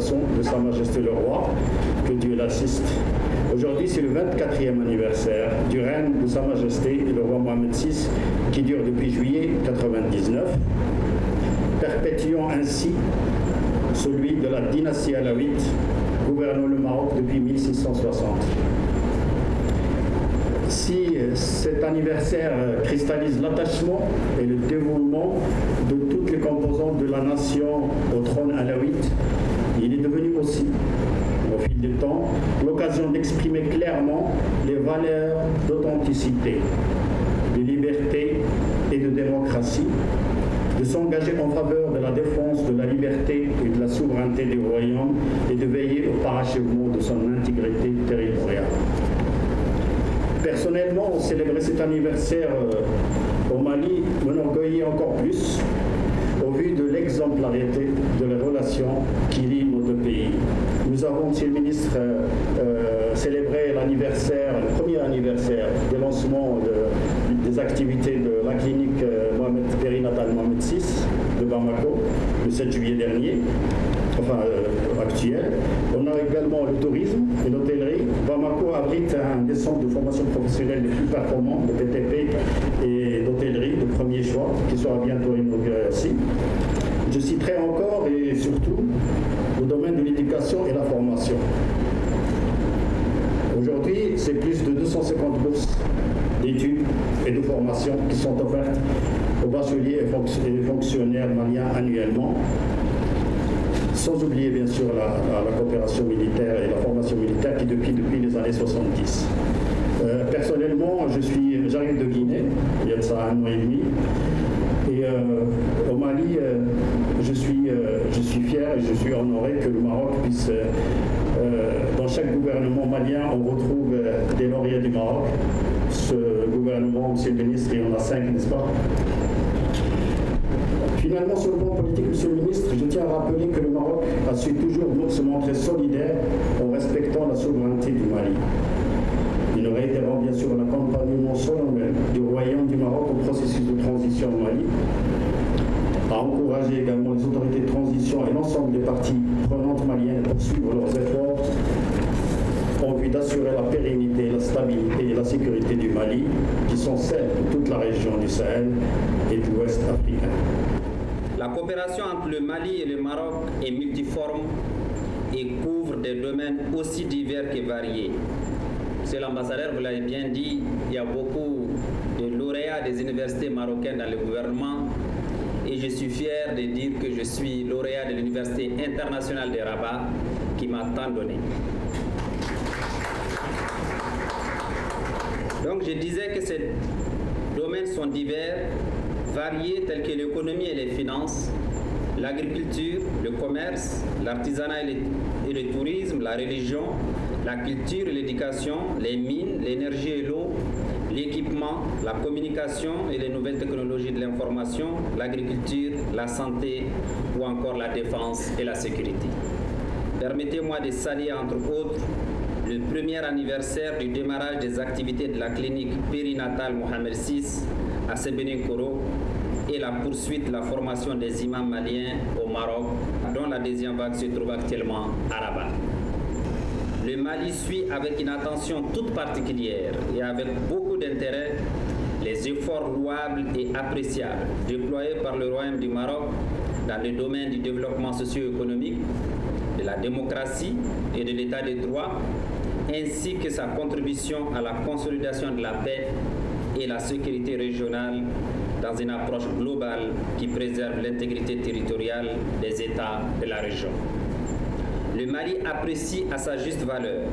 façon de Sa Majesté le Roi, que Dieu l'assiste. Aujourd'hui, c'est le 24e anniversaire du règne de Sa Majesté le Roi Mohamed VI, qui dure depuis juillet 1999, perpétuant ainsi celui de la dynastie alawite, gouvernant le Maroc depuis 1660. Si cet anniversaire cristallise l'attachement et le dévouement de toutes les composantes de la nation au trône alawite, il est devenu aussi, au fil du temps, l'occasion d'exprimer clairement les valeurs d'authenticité, de liberté et de démocratie, de s'engager en faveur de la défense de la liberté et de la souveraineté du royaume et de veiller au parachèvement de son intégrité territoriale. Personnellement, célébrer cet anniversaire au Mali m'enorgueillit encore plus au vu de l'exemplarité de les relations qui lient nos deux pays. Nous avons, Monsieur le ministre, célébré l'anniversaire, le premier anniversaire du lancement des activités de la clinique périnatale Mohamed VI de Bamako, le 7 juillet dernier, actuel. On a également le tourisme et l'hôtellerie. Bamako abrite un des centres de formation professionnelle les plus performants de BTP et d'hôtellerie de premier choix, qui sera bientôt inauguré aussi. Je citerai encore et surtout le domaine de l'éducation et la formation. Aujourd'hui, c'est plus de 250 bourses d'études et de formation qui sont offertes aux bacheliers et fonctionnaires maliens annuellement. Sans oublier bien sûr la coopération militaire et la formation militaire qui depuis les années 70. Personnellement, j'arrive de Guinée, il y a de ça 1 an et demi. Et au Mali, je suis fier et je suis honoré que le Maroc puisse, dans chaque gouvernement malien, on retrouve des lauréats du Maroc. Ce gouvernement, Monsieur le ministre, il y en a 5, n'est-ce pas? Finalement, sur le plan politique, Monsieur le ministre, je tiens à rappeler que le Maroc a su toujours se montrer solidaire en respectant la souveraineté du Mali. Nous réitérons bien sûr l'accompagnement solennel du Royaume du Maroc au processus de transition au Mali, à encourager également les autorités de transition et l'ensemble des parties prenantes maliennes à poursuivre leurs efforts en vue d'assurer la pérennité, la stabilité et la sécurité du Mali, qui sont celles de toute la région du Sahel et de l'Ouest africain. La coopération entre le Mali et le Maroc est multiforme et couvre des domaines aussi divers que variés. Monsieur l'ambassadeur, vous l'avez bien dit, il y a beaucoup de lauréats des universités marocaines dans le gouvernement et je suis fier de dire que je suis lauréat de l'Université internationale de Rabat qui m'a tant donné. Donc je disais que ces domaines sont divers, variés tels que l'économie et les finances, l'agriculture, le commerce, l'artisanat et le tourisme, la religion, la culture et l'éducation, les mines, l'énergie et l'eau, l'équipement, la communication et les nouvelles technologies de l'information, l'agriculture, la santé ou encore la défense et la sécurité. Permettez-moi de saluer entre autres le premier anniversaire du démarrage des activités de la clinique périnatale Mohamed VI à Sébenikoro et la poursuite de la formation des imams maliens au Maroc, dont la deuxième vague se trouve actuellement à Rabat. Le Mali suit avec une attention toute particulière et avec beaucoup d'intérêt les efforts louables et appréciables déployés par le Royaume du Maroc dans le domaine du développement socio-économique, de la démocratie et de l'état de droit, ainsi que sa contribution à la consolidation de la paix et la sécurité régionale dans une approche globale qui préserve l'intégrité territoriale des États de la région. Le Mali apprécie à sa juste valeur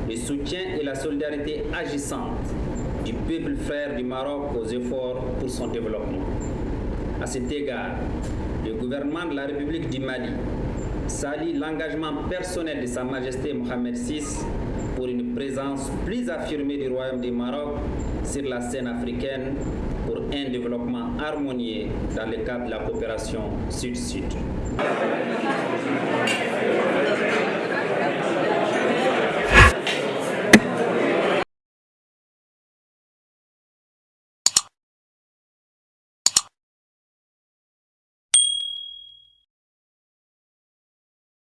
le soutien et la solidarité agissante du peuple frère du Maroc aux efforts pour son développement. À cet égard, le gouvernement de la République du Mali salue l'engagement personnel de Sa Majesté Mohamed VI pour une présence plus affirmée du Royaume du Maroc sur la scène africaine pour un développement harmonieux dans le cadre de la coopération Sud-Sud.